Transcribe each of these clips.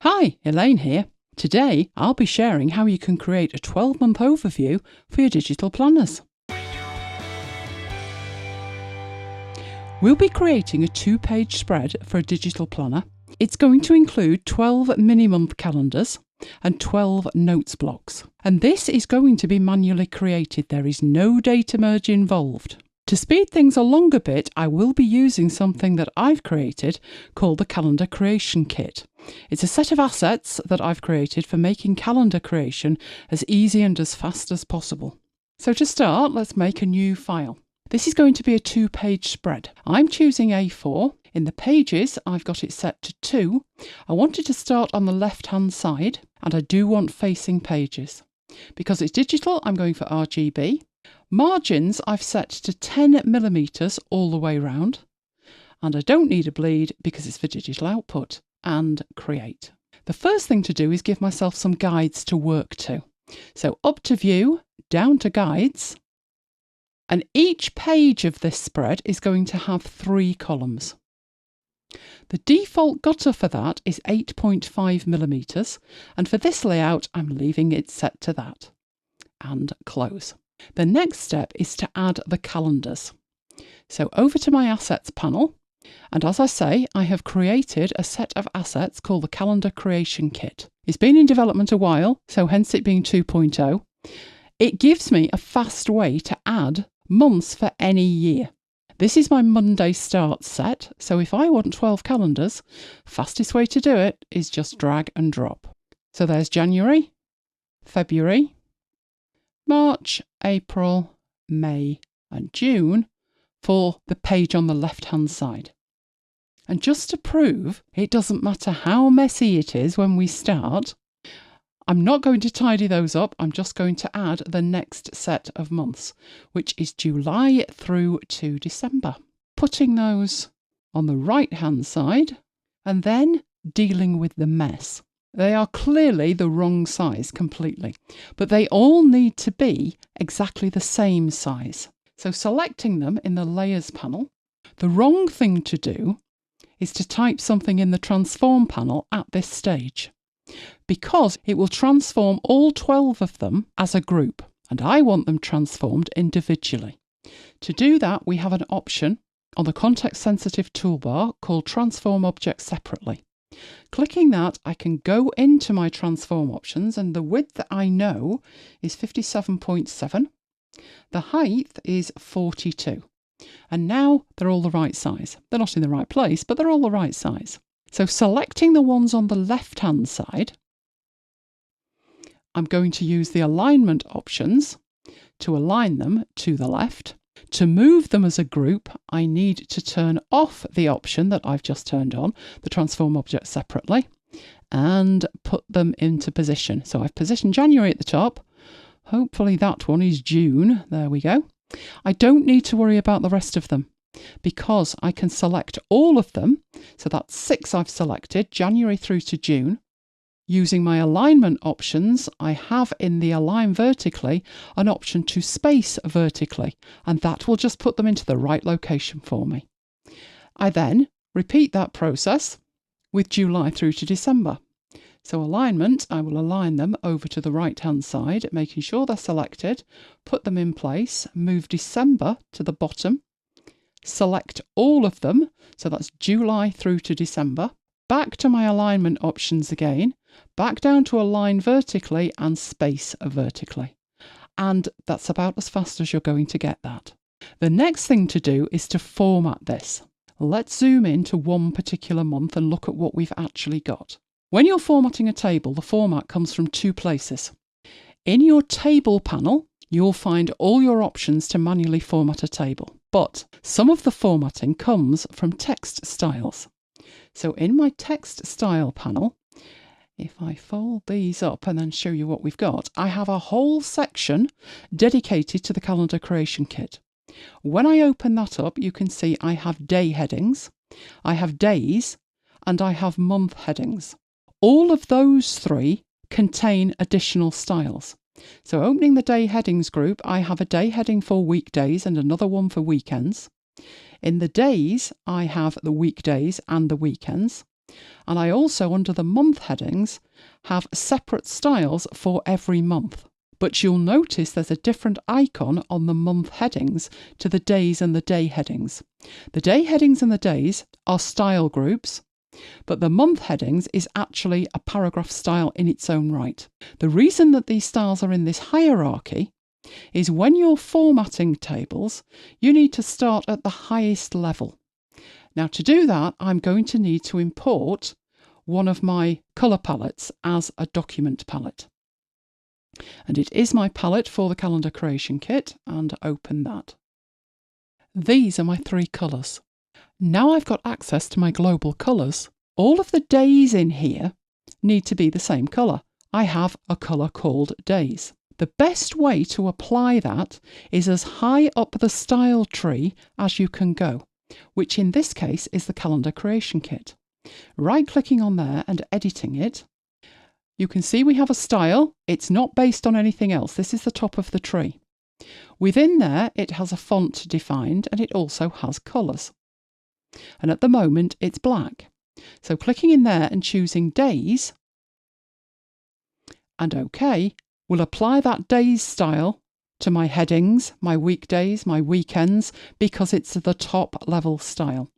Hi, Elaine here. Today I'll be sharing how you can create a 12-month overview for your digital planners. We'll be creating a 2-page spread for a digital planner. It's going to include 12 mini-month calendars and 12 notes blocks. And this is going to be manually created. There is no data merge involved. To speed things along a bit, I will be using something that I've created called the Calendar Creation Kit. It's a set of assets that I've created for making calendar creation as easy and as fast as possible. So to start, let's make a new file. This is going to be a 2-page spread. I'm choosing A4. In the pages, I've got it set to 2. I want it to start on the left-hand side, and I do want facing pages. Because it's digital, I'm going for RGB. Margins I've set to 10mm all the way round, and I don't need a bleed because it's for digital output. And create. The first thing to do is give myself some guides to work to. So up to view, down to guides, and each page of this spread is going to have 3 columns. The default gutter for that is 8.5mm, and for this layout I'm leaving it set to that. And close. The next step is to add the calendars. So over to my assets panel, and as I say, I have created a set of assets called the Calendar Creation Kit. It's been in development a while, so hence it being 2.0. It gives me a fast way to add months for any year. This is my Monday start set, so if I want 12 calendars, fastest way to do it is just drag and drop. So there's January, February, March, April, May and June for the page on the left-hand side. And just to prove it doesn't matter how messy it is when we start, I'm not going to tidy those up, I'm just going to add the next set of months, which is July through to December. Putting those on the right-hand side and then dealing with the mess. They are clearly the wrong size completely, but they all need to be exactly the same size. So selecting them in the Layers panel, the wrong thing to do is to type something in the Transform panel at this stage, because it will transform all 12 of them as a group, and I want them transformed individually. To do that, we have an option on the context-sensitive toolbar called Transform Objects Separately. Clicking that, I can go into my transform options, and the width that I know is 57.7. The height is 42. And now they're all the right size. They're not in the right place, but they're all the right size. So selecting the ones on the left-hand side, I'm going to use the alignment options to align them to the left. To move them as a group, I need to turn off the option that I've just turned on, the Transform Objects Separately, and put them into position. So I've positioned January at the top. Hopefully that one is June. There we go. I don't need to worry about the rest of them because I can select all of them. So that's 6 I've selected, January through to June. Using my alignment options, I have in the Align Vertically an option to space vertically, and that will just put them into the right location for me. I then repeat that process with July through to December. So alignment, I will align them over to the right-hand side, making sure they're selected, put them in place, move December to the bottom, select all of them, so that's July through to December, back to my alignment options again, back down to align vertically and space vertically. And that's about as fast as you're going to get that. The next thing to do is to format this. Let's zoom in to one particular month and look at what we've actually got. When you're formatting a table, the format comes from 2 places. In your table panel, you'll find all your options to manually format a table, but some of the formatting comes from text styles. So in my text style panel, if I fold these up and then show you what we've got, I have a whole section dedicated to the Calendar Creation Kit. When I open that up, you can see I have day headings, I have days, and I have month headings. All of those 3 contain additional styles. So opening the day headings group, I have a day heading for weekdays and another one for weekends. In the days, I have the weekdays and the weekends. And I also, under the month headings, have separate styles for every month. But you'll notice there's a different icon on the month headings to the days and the day headings. The day headings and the days are style groups, but the month headings is actually a paragraph style in its own right. The reason that these styles are in this hierarchy is when you're formatting tables, you need to start at the highest level. Now, to do that, I'm going to need to import one of my colour palettes as a document palette. And it is my palette for the calendar creation kit, and open that. These are my 3 colours. Now I've got access to my global colours. All of the days in here need to be the same colour. I have a colour called days. The best way to apply that is as high up the style tree as you can go, which in this case is the calendar creation kit. Right-clicking on there and editing it, you can see we have a style. It's not based on anything else. This is the top of the tree. Within there, it has a font defined, and it also has colours. And at the moment, it's black. So clicking in there and choosing days and OK will apply that days style to my headings, my weekdays, my weekends, because it's the top level style.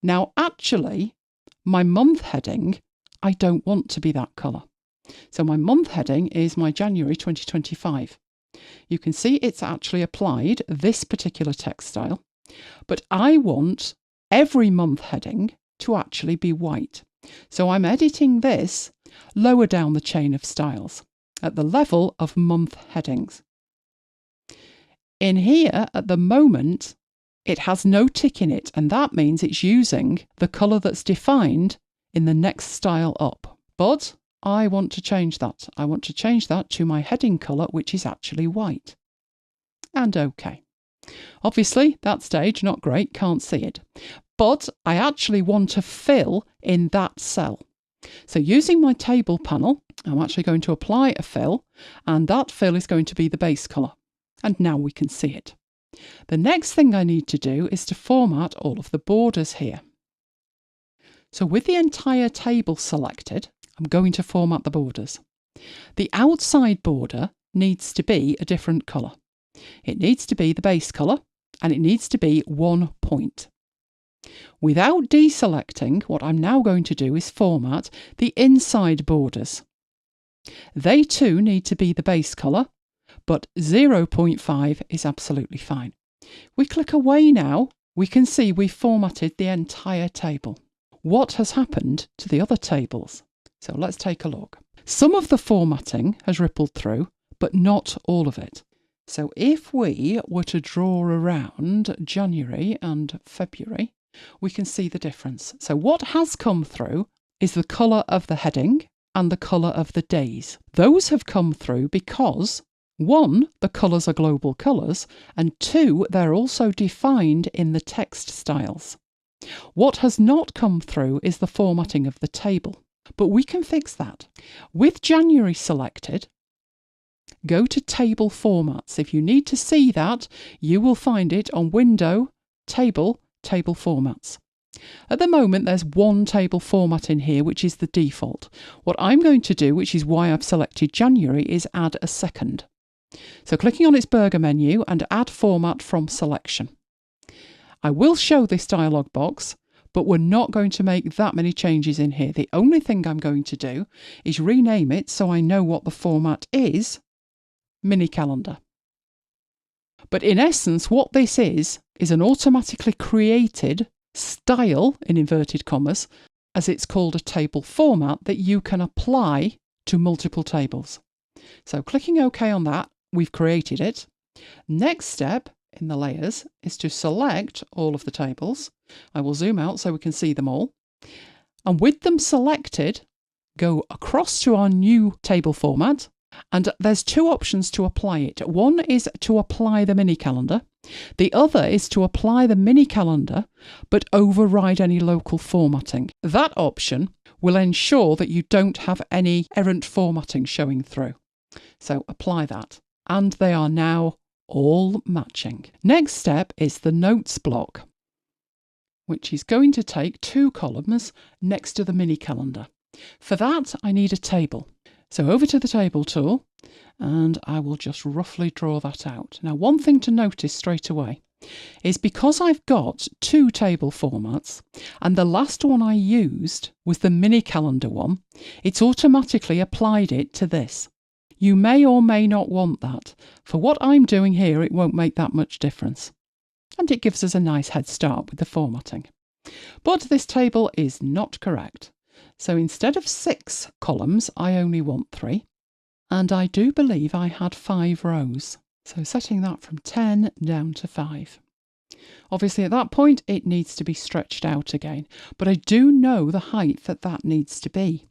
Now, actually, my month heading, I don't want to be that colour. So my month heading is my January 2025. You can see it's actually applied this particular text style, but I want every month heading to actually be white. So I'm editing this lower down the chain of styles at the level of month headings. In here, at the moment, it has no tick in it, and that means it's using the colour that's defined in the next style up. But I want to change that. I want to change that to my heading colour, which is actually white. And OK. Obviously, that stage, not great, can't see it. But I actually want to fill in that cell. So using my table panel, I'm actually going to apply a fill, and that fill is going to be the base colour. And now we can see it. The next thing I need to do is to format all of the borders here. So with the entire table selected, I'm going to format the borders. The outside border needs to be a different colour. It needs to be the base colour, and it needs to be 1 point. Without deselecting, what I'm now going to do is format the inside borders. They too need to be the base colour, but 0.5 is absolutely fine. We click away now, we can see we've formatted the entire table. What has happened to the other tables? So let's take a look. Some of the formatting has rippled through, but not all of it. So if we were to draw around January and February, we can see the difference. So what has come through is the colour of the heading and the colour of the days. Those have come through because 1, the colours are global colours, and 2, they're also defined in the text styles. What has not come through is the formatting of the table, but we can fix that. With January selected, go to Table Formats. If you need to see that, you will find it on Window, Table, Table Formats. At the moment, there's one table format in here, which is the default. What I'm going to do, which is why I've selected January, is add a second. So clicking on its burger menu and add format from selection. I will show this dialog box, but we're not going to make that many changes in here. The only thing I'm going to do is rename it so I know what the format is, mini calendar. But in essence, what this is an automatically created style, in inverted commas, as it's called a table format that you can apply to multiple tables. So clicking OK on that, we've created it. Next step in the layers is to select all of the tables. I will zoom out so we can see them all. And with them selected, go across to our new table format. And there's 2 options to apply it. One is to apply the mini calendar. The other is to apply the mini calendar, but override any local formatting. That option will ensure that you don't have any errant formatting showing through. So apply that. And they are now all matching. Next step is the notes block. which is going to take 2 columns next to the mini calendar. For that, I need a table. So over to the table tool, and I will just roughly draw that out. Now, one thing to notice straight away is because I've got 2 table formats, and the last one I used was the mini calendar one, it's automatically applied it to this. You may or may not want that. For what I'm doing here, it won't make that much difference. And it gives us a nice head start with the formatting. But this table is not correct. So instead of 6 columns, I only want 3. And I do believe I had 5 rows. So setting that from 10 down to 5. Obviously at that point it needs to be stretched out again, but I do know the height that needs to be,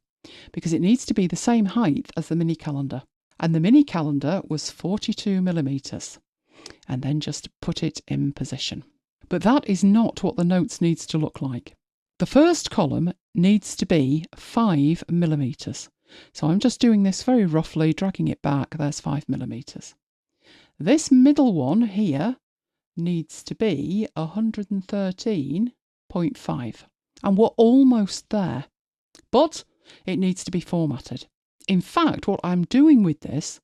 because it needs to be the same height as the mini calendar. And the mini calendar was 42mm. And then just put it in position. But that is not what the notes needs to look like. The first column needs to be 5mm. So I'm just doing this very roughly, dragging it back. There's 5mm. This middle one here needs to be 113.5. And we're almost there. But it needs to be formatted. In fact, what I'm doing with this,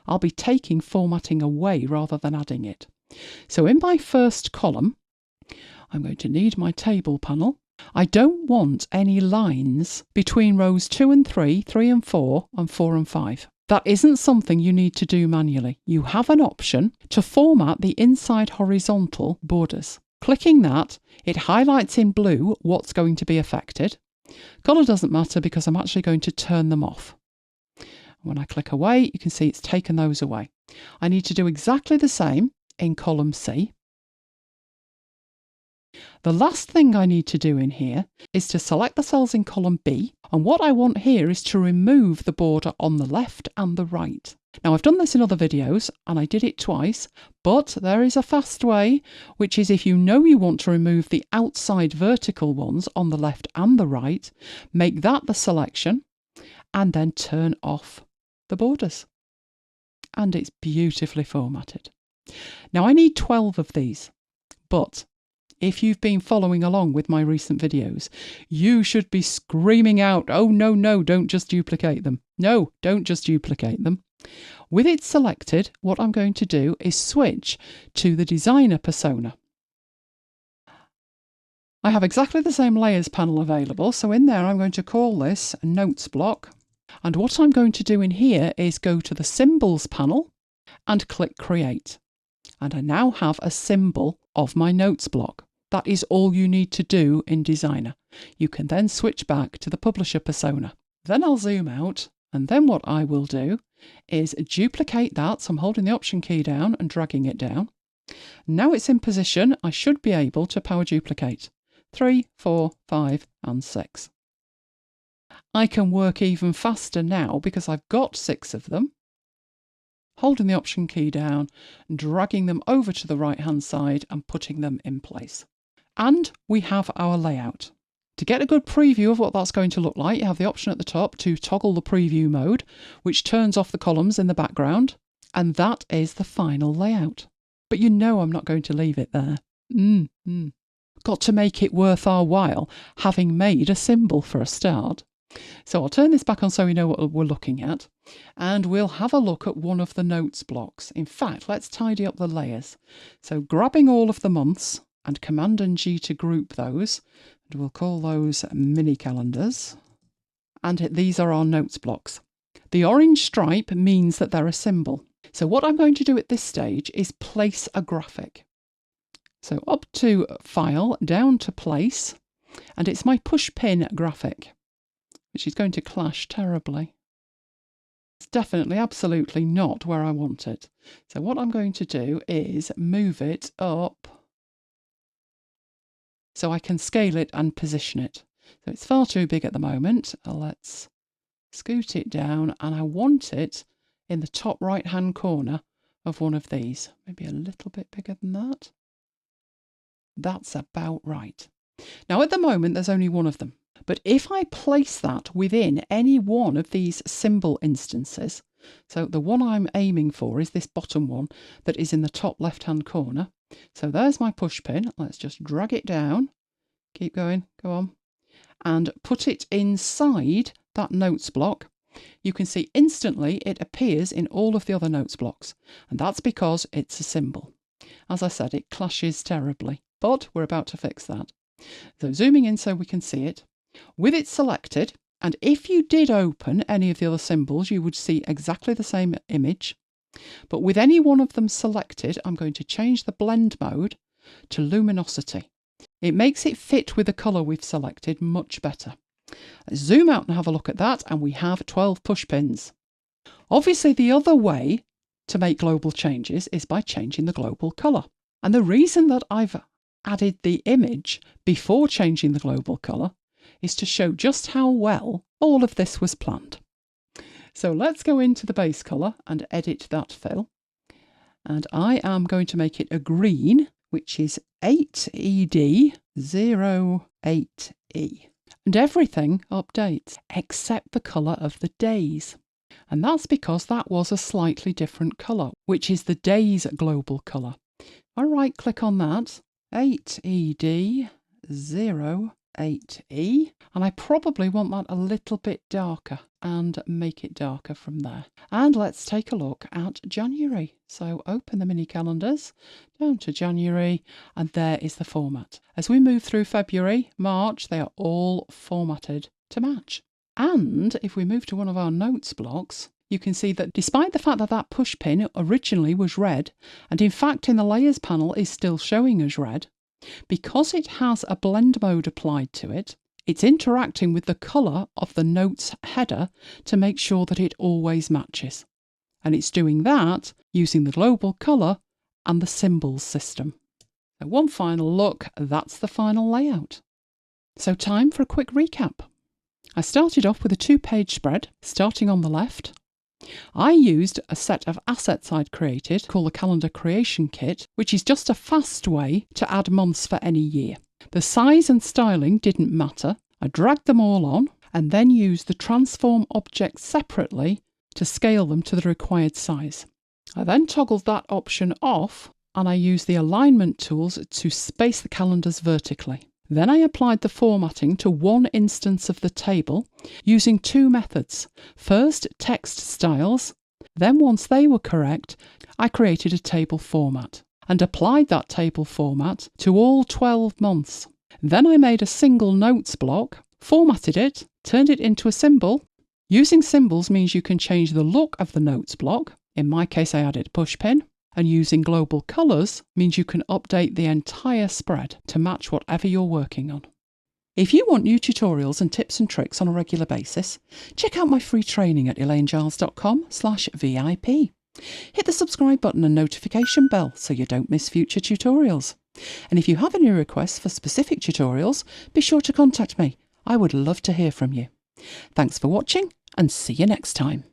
I'll be taking formatting away rather than adding it. So in my first column, I'm going to need my table panel. I don't want any lines between rows 2 and 3, 3 and 4, and 4 and 5. That isn't something you need to do manually. You have an option to format the inside horizontal borders. Clicking that, it highlights in blue what's going to be affected. Colour doesn't matter because I'm actually going to turn them off. When I click away, you can see it's taken those away. I need to do exactly the same in column C. The last thing I need to do in here is to select the cells in column B, and what I want here is to remove the border on the left and the right. Now, I've done this in other videos and I did it twice, but there is a fast way, which is if you know you want to remove the outside vertical ones on the left and the right, make that the selection and then turn off the borders. And it's beautifully formatted. Now, I need 12 of these, but if you've been following along with my recent videos, you should be screaming out, oh no, don't just duplicate them. No, don't just duplicate them. With it selected, what I'm going to do is switch to the designer persona. I have exactly the same layers panel available, so in there I'm going to call this notes block. And what I'm going to do in here is go to the symbols panel and click create. And I now have a symbol of my notes block. That is all you need to do in Designer. You can then switch back to the publisher persona. Then I'll zoom out, and then what I will do is duplicate that. So I'm holding the Option key down and dragging it down. Now it's in position, I should be able to power duplicate. 3, 4, 5 and 6. I can work even faster now because I've got 6 of them. Holding the Option key down, dragging them over to the right hand side and putting them in place. And we have our layout. To get a good preview of what that's going to look like, you have the option at the top to toggle the preview mode, which turns off the columns in the background, and that is the final layout. But you know I'm not going to leave it there. Got to make it worth our while, having made a symbol for a start. So I'll turn this back on so we know what we're looking at, and we'll have a look at one of the notes blocks. In fact, let's tidy up the layers. So grabbing all of the months and Command and G to group those, and we'll call those mini calendars. And these are our notes blocks. The orange stripe means that they're a symbol. So what I'm going to do at this stage is place a graphic. So up to File, down to Place, and it's my push pin graphic, which is going to clash terribly. It's definitely, absolutely not where I want it. So what I'm going to do is move it up so I can scale it and position it. So it's far too big at the moment. Let's scoot it down, and I want it in the top right hand corner of one of these. Maybe a little bit bigger than that. That's about right. Now at the moment there's only one of them. But if I place that within any one of these symbol instances, so the one I'm aiming for is this bottom one that is in the top left hand corner. So there's my push pin. Let's just drag it down keep going, go on, and put it inside that notes block, you can see instantly it appears in all of the other notes blocks, and that's because it's a symbol. As I said, it clashes terribly, but we're about to fix that. So zooming in so we can see it. With it selected, and if you did open any of the other symbols, you would see exactly the same image. But with any one of them selected, I'm going to change the blend mode to luminosity. It makes it fit with the colour we've selected much better. Let's zoom out and have a look at that, and we have 12 push pins. Obviously, the other way to make global changes is by changing the global colour. And the reason that I've added the image before changing the global colour is to show just how well all of this was planned. So let's go into the base colour and edit that fill. And I am going to make it a green, which is 8ED08E. And everything updates except the colour of the days. And that's because that was a slightly different colour, which is the days global colour. I right click on that, 8ED08E, and I probably want that a little bit darker and make it darker from there. And let's take a look at January. So open the mini calendars, down to January, and there is the format. As we move through February, March, they are all formatted to match. And if we move to one of our notes blocks, you can see that despite the fact that that push pin originally was red, and in fact in the layers panel is still showing as red, because it has a blend mode applied to it, it's interacting with the colour of the notes header to make sure that it always matches. And it's doing that using the global colour and the symbols system. So one final look, that's the final layout. So time for a quick recap. I started off with a 2-page spread, starting on the left. I used a set of assets I'd created called the Calendar Creation Kit, which is just a fast way to add months for any year. The size and styling didn't matter. I dragged them all on and then used the transform objects separately to scale them to the required size. I then toggled that option off and I used the alignment tools to space the calendars vertically. Then I applied the formatting to one instance of the table using 2 methods. First, text styles. Then once they were correct, I created a table format and applied that table format to all 12 months. Then I made a single notes block, formatted it, turned it into a symbol. Using symbols means you can change the look of the notes block. In my case, I added a push pin. And using global colours means you can update the entire spread to match whatever you're working on. If you want new tutorials and tips and tricks on a regular basis, check out my free training at elainegiles.com/VIP. Hit the subscribe button and notification bell so you don't miss future tutorials. And if you have any requests for specific tutorials, be sure to contact me. I would love to hear from you. Thanks for watching and see you next time.